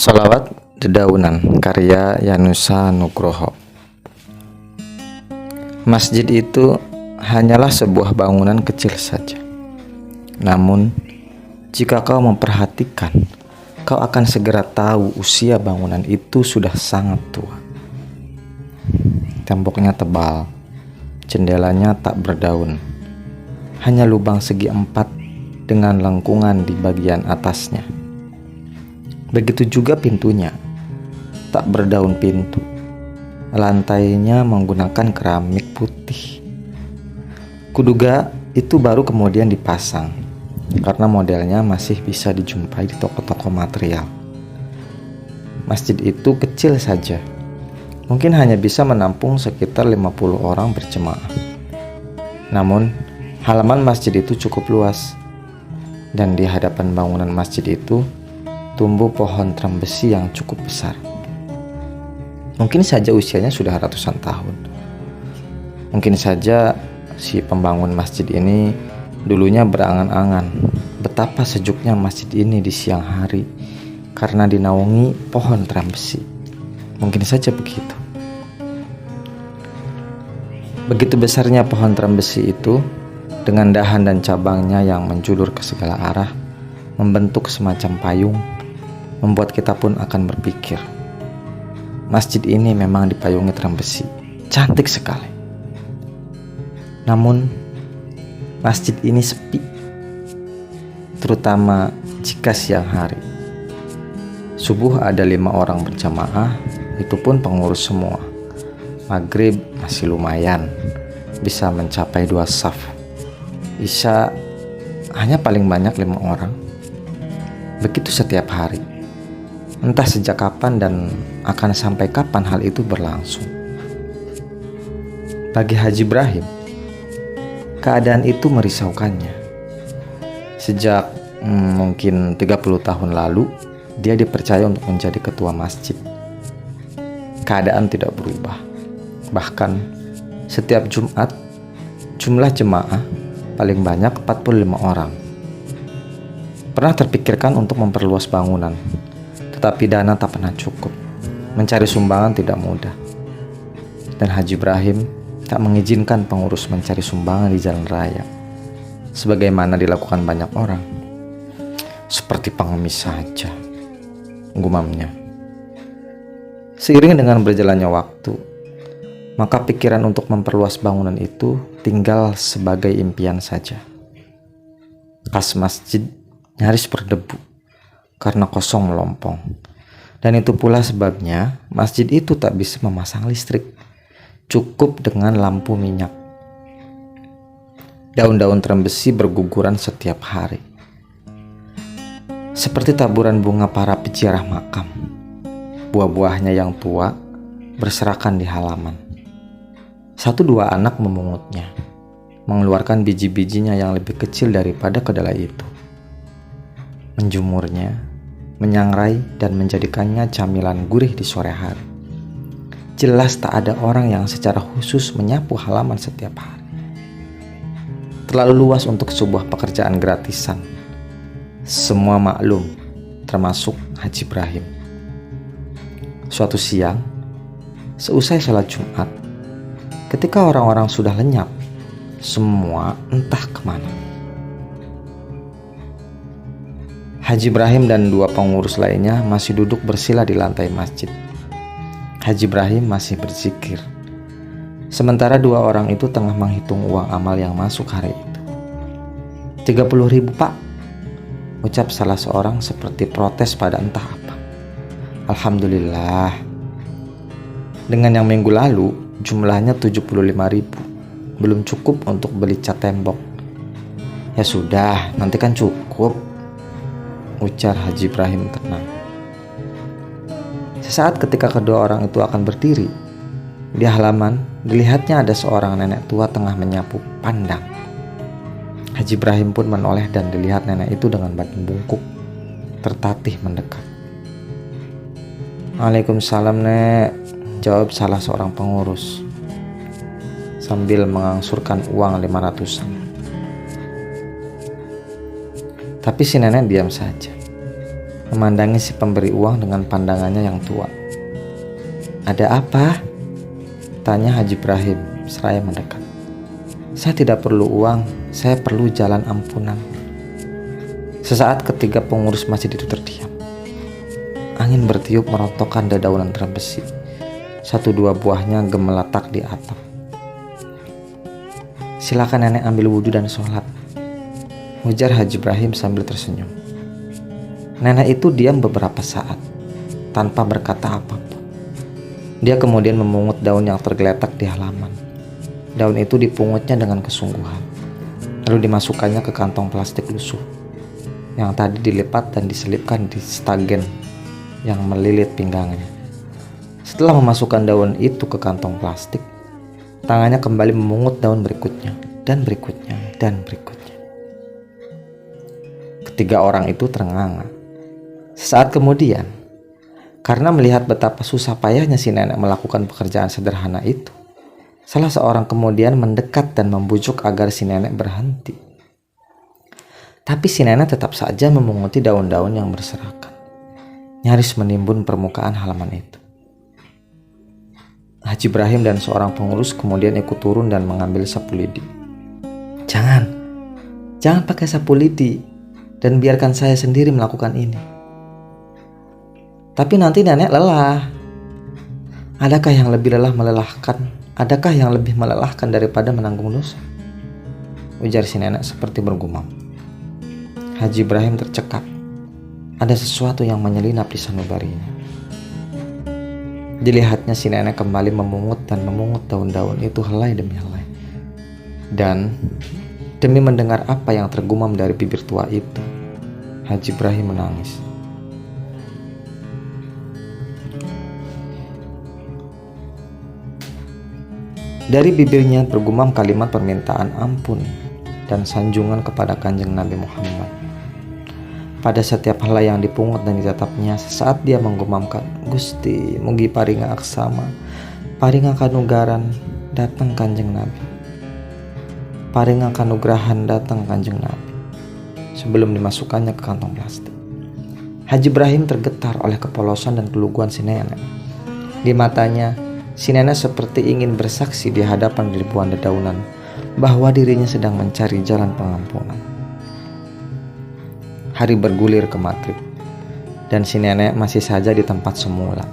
Sholawat Dedaunan karya Yanusa Nugroho. Masjid itu hanyalah sebuah bangunan kecil saja. Namun, jika kau memperhatikan, kau akan segera tahu usia bangunan itu sudah sangat tua. Temboknya tebal, jendelanya tak berdaun, hanya lubang segi empat dengan lengkungan di bagian atasnya. Begitu juga pintunya, tak berdaun pintu. Lantainya menggunakan keramik putih. Kuduga itu baru kemudian dipasang, karena modelnya masih bisa dijumpai di toko-toko material. Masjid itu kecil saja, mungkin hanya bisa menampung sekitar 50 orang berjemaah. Namun, halaman masjid itu cukup luas, dan di hadapan bangunan masjid itu tumbuh pohon trembesi yang cukup besar. Mungkin saja usianya sudah ratusan tahun. Mungkin saja si pembangun masjid ini dulunya berangan-angan betapa sejuknya masjid ini di siang hari karena dinaungi pohon trembesi. Mungkin saja begitu. Begitu besarnya pohon trembesi itu, dengan dahan dan cabangnya yang menjulur ke segala arah, membentuk semacam payung, membuat kita pun akan berpikir, masjid ini memang dipayungi trembesi, cantik sekali. Namun, masjid ini sepi, terutama jika siang hari. Subuh ada 5 orang berjamaah, itu pun pengurus semua. Maghrib masih lumayan, bisa mencapai 2 shaf. Isya hanya paling banyak 5 orang. Begitu setiap hari. Entah sejak kapan dan akan sampai kapan hal itu berlangsung. Bagi Haji Ibrahim, keadaan itu merisaukannya. Sejak mungkin 30 tahun lalu, dia dipercaya untuk menjadi ketua masjid. Keadaan tidak berubah. Bahkan setiap Jumat, jumlah jemaah paling banyak 45 orang. Pernah terpikirkan untuk memperluas bangunan, tetapi dana tak pernah cukup. Mencari sumbangan tidak mudah. Dan Haji Ibrahim tak mengizinkan pengurus mencari sumbangan di jalan raya, sebagaimana dilakukan banyak orang. Seperti pengemis saja, gumamnya. Seiring dengan berjalannya waktu, maka pikiran untuk memperluas bangunan itu tinggal sebagai impian saja. Kas masjid nyaris berdebu karena kosong melompong. Dan itu pula sebabnya masjid itu tak bisa memasang listrik, cukup dengan lampu minyak. Daun-daun trembesi berguguran setiap hari, seperti taburan bunga para peziarah makam. Buah-buahnya yang tua berserakan di halaman. 1-2 anak memungutnya, mengeluarkan biji-bijinya yang lebih kecil daripada kedelai itu, menjemurnya, menyangrai dan menjadikannya camilan gurih di sore hari. Jelas tak ada orang yang secara khusus menyapu halaman setiap hari. Terlalu luas untuk sebuah pekerjaan gratisan. Semua maklum, termasuk Haji Ibrahim. Suatu siang, seusai sholat Jumat, ketika orang-orang sudah lenyap, semua entah kemana, Haji Ibrahim dan 2 pengurus lainnya masih duduk bersila di lantai masjid. Haji Ibrahim masih berzikir, sementara 2 orang itu tengah menghitung uang amal yang masuk hari itu. 30.000 pak, ucap salah seorang seperti protes pada entah apa. Alhamdulillah. Dengan yang minggu lalu jumlahnya 75.000, belum cukup untuk beli cat tembok. Ya sudah, nanti kan cukup, ujar Haji Ibrahim tenang. Sesaat ketika kedua orang itu akan berdiri, di halaman dilihatnya ada seorang nenek tua tengah menyapu pandang. Haji Ibrahim pun menoleh dan dilihat nenek itu dengan badan bungkuk, tertatih mendekat. Waalaikumsalam, Nek, jawab salah seorang pengurus sambil mengangsurkan uang 500-an. Tapi si nenek diam saja. memandangi si pemberi uang dengan pandangannya yang tua. "Ada apa?" tanya Haji Ibrahim seraya mendekat. "Saya tidak perlu uang, saya perlu jalan ampunan." Sesaat ketiga pengurus masjid itu terdiam. Angin bertiup merontokkan dedaunan terbesit. 1-2 buahnya gemeletak di atap. "Silakan nenek ambil wudhu dan sholat," ujar Haji Ibrahim sambil tersenyum. Nenek itu diam beberapa saat tanpa berkata apapun. Dia kemudian memungut daun yang tergeletak di halaman. Daun itu dipungutnya dengan kesungguhan, lalu dimasukkannya ke kantong plastik lusuh yang tadi dilipat dan diselipkan di stagen yang melilit pinggangnya. Setelah memasukkan daun itu ke kantong plastik, tangannya kembali memungut daun berikutnya dan berikutnya dan berikutnya. Ketiga orang itu terengah-engah. Sesaat kemudian, karena melihat betapa susah payahnya si nenek melakukan pekerjaan sederhana itu, salah seorang kemudian mendekat dan membujuk agar si nenek berhenti. Tapi si nenek tetap saja memunguti daun-daun yang berserakan, nyaris menimbun permukaan halaman itu. Haji Ibrahim dan seorang pengurus kemudian ikut turun dan mengambil sapu lidi. Jangan pakai sapu lidi dan biarkan saya sendiri melakukan ini." "Tapi nanti nenek lelah." Adakah yang lebih melelahkan daripada menanggung dosa?" ujar si nenek seperti bergumam. Haji Ibrahim tercekat. Ada sesuatu yang menyelinap di sanubarinya. Dilihatnya si nenek kembali memungut daun-daun itu helai demi helai. Dan demi mendengar apa yang tergumam dari bibir tua itu, Haji Ibrahim menangis. Dari bibirnya bergumam kalimat permintaan ampun dan sanjungan kepada Kanjeng Nabi Muhammad. Pada setiap helai yang dipungut dan ditatapnya, sesaat dia menggumamkan, "Gusti, mugi paringa aksama, paringa kanugaran, datang Kanjeng Nabi. Paringa kanugrahan, datang Kanjeng Nabi." Sebelum dimasukkannya ke kantong plastik. Haji Ibrahim tergetar oleh kepolosan dan keluguan si nenek. Di matanya, si nenek seperti ingin bersaksi di hadapan ribuan dedaunan bahwa dirinya sedang mencari jalan pengampunan. Hari bergulir ke maghrib, dan si nenek masih saja di tempat semula,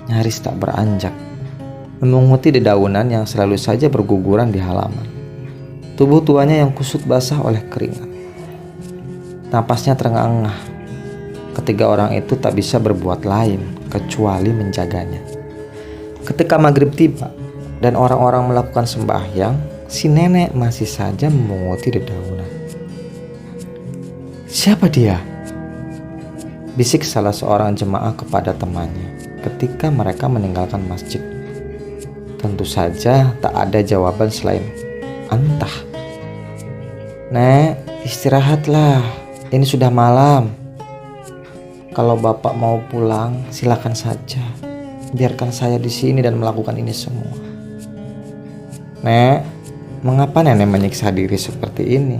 nyaris tak beranjak, memunguti dedaunan yang selalu saja berguguran di halaman. Tubuh tuanya yang kusut basah oleh keringat. Napasnya terengah-engah. Ketiga orang itu tak bisa berbuat lain kecuali menjaganya. Ketika maghrib tiba dan orang-orang melakukan sembahyang, si nenek masih saja memunguti dedaunan. "Siapa dia?" bisik salah seorang jemaah kepada temannya ketika mereka meninggalkan masjid. Tentu saja tak ada jawaban selain "Antah." "Nek, istirahatlah, ini sudah malam. Kalau bapak mau pulang, silakan saja. Biarkan saya di sini dan melakukan ini semua." "Nek, mengapa nenek menyiksa diri seperti ini?"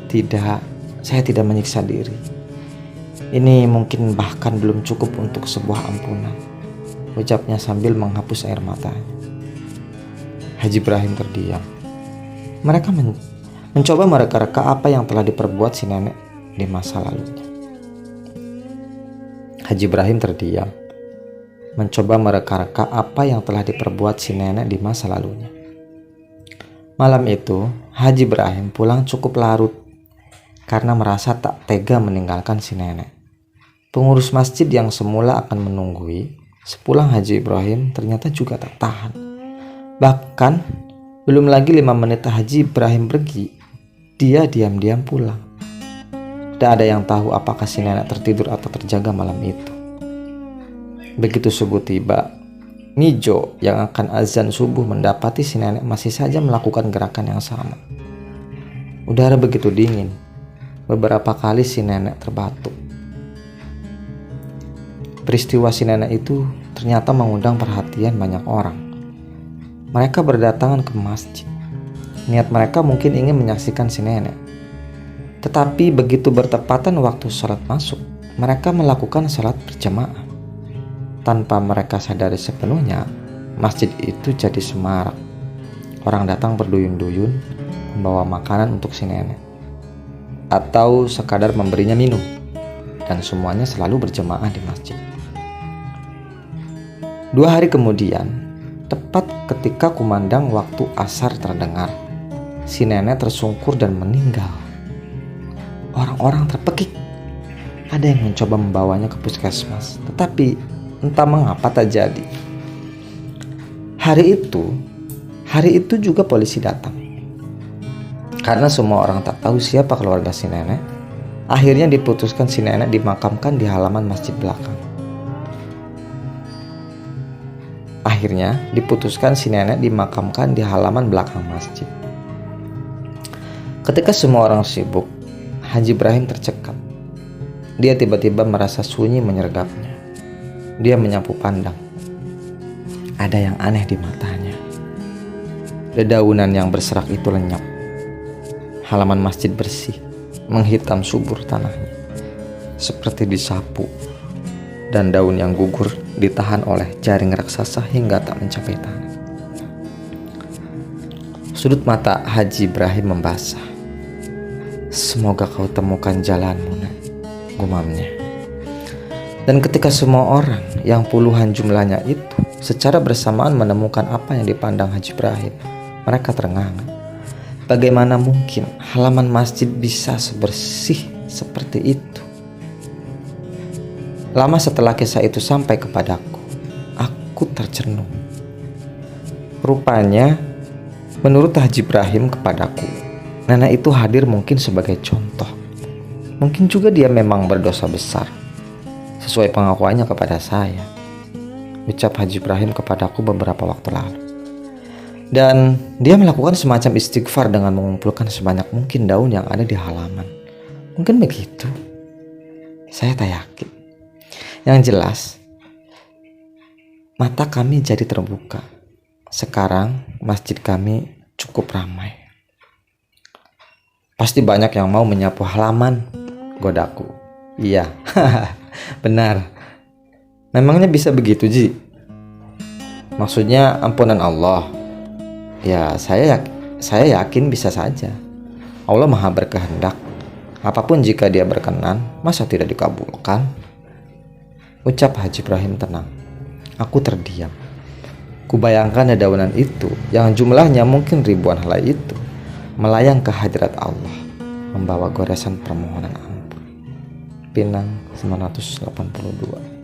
"Tidak, saya tidak menyiksa diri. Ini mungkin bahkan belum cukup untuk sebuah ampunan," ucapnya sambil menghapus air matanya. Haji Ibrahim terdiam. Mereka mencoba mereka-reka apa yang telah diperbuat si nenek di masa lalunya. Haji Ibrahim terdiam, mencoba mereka-reka apa yang telah diperbuat si nenek di masa lalunya. Malam itu, Haji Ibrahim pulang cukup larut karena merasa tak tega meninggalkan si nenek. Pengurus masjid yang semula akan menunggui sepulang Haji Ibrahim ternyata juga tak tahan. Bahkan belum lagi 5 menit Haji Ibrahim pergi, dia diam-diam pulang. Tak ada yang tahu apakah si nenek tertidur atau terjaga malam itu. Begitu subuh tiba, Mijo yang akan azan subuh mendapati si nenek masih saja melakukan gerakan yang sama. Udara begitu dingin. Beberapa kali si nenek terbatuk. Peristiwa si nenek itu ternyata mengundang perhatian banyak orang. Mereka berdatangan ke masjid. Niat mereka mungkin ingin menyaksikan si nenek. Tetapi begitu bertepatan waktu sholat masuk, mereka melakukan sholat berjamaah. Tanpa mereka sadari sepenuhnya, masjid itu jadi semarak. Orang datang berduyun-duyun membawa makanan untuk si nenek, atau sekadar memberinya minum, dan semuanya selalu berjamaah di masjid. 2 hari kemudian, tepat ketika kumandang waktu asar terdengar, si nenek tersungkur dan meninggal. Orang-orang terpekik. Ada yang mencoba membawanya ke puskesmas, tetapi entah mengapa tak jadi. Hari itu juga polisi datang. Karena semua orang tak tahu siapa keluarga si nenek, akhirnya diputuskan si nenek dimakamkan di halaman masjid belakang. Masjid. Ketika semua orang sibuk, Haji Ibrahim tercekat. Dia tiba-tiba merasa sunyi menyergapnya. Dia menyapu pandang. Ada yang aneh di matanya. Dedaunan yang berserak itu lenyap. Halaman masjid bersih, menghitam subur tanahnya, seperti disapu, dan daun yang gugur ditahan oleh jaring raksasa hingga tak mencapai tanah. Sudut mata Haji Ibrahim membasah. Semoga kau temukan jalanmu, Nak, gumamnya. Dan ketika semua orang yang puluhan jumlahnya itu secara bersamaan menemukan apa yang dipandang Haji Ibrahim, mereka terengah-engah. Bagaimana mungkin halaman masjid bisa sebersih seperti itu? Lama setelah kisah itu sampai kepadaku, aku tercenung. Rupanya, menurut Haji Ibrahim kepadaku, nenek itu hadir mungkin sebagai contoh. Mungkin juga dia memang berdosa besar, sesuai pengakuannya kepada saya, ucap Haji Ibrahim kepadaku beberapa waktu lalu. Dan dia melakukan semacam istighfar dengan mengumpulkan sebanyak mungkin daun yang ada di halaman. Mungkin begitu, saya tak yakin. Yang jelas, mata kami jadi terbuka. Sekarang masjid kami cukup ramai. Pasti banyak yang mau menyapu halaman, godaku. Iya, benar. Memangnya bisa begitu, Ji? Maksudnya ampunan Allah? Ya, saya yakin bisa saja. Allah Maha berkehendak. Apapun jika Dia berkenan, masa tidak dikabulkan? Ucap Haji Ibrahim tenang. Aku terdiam. Kubayangkan dedaunan itu, yang jumlahnya mungkin ribuan helai itu, melayang ke hadirat Allah, membawa goresan permohonan ampun. Pinang 982.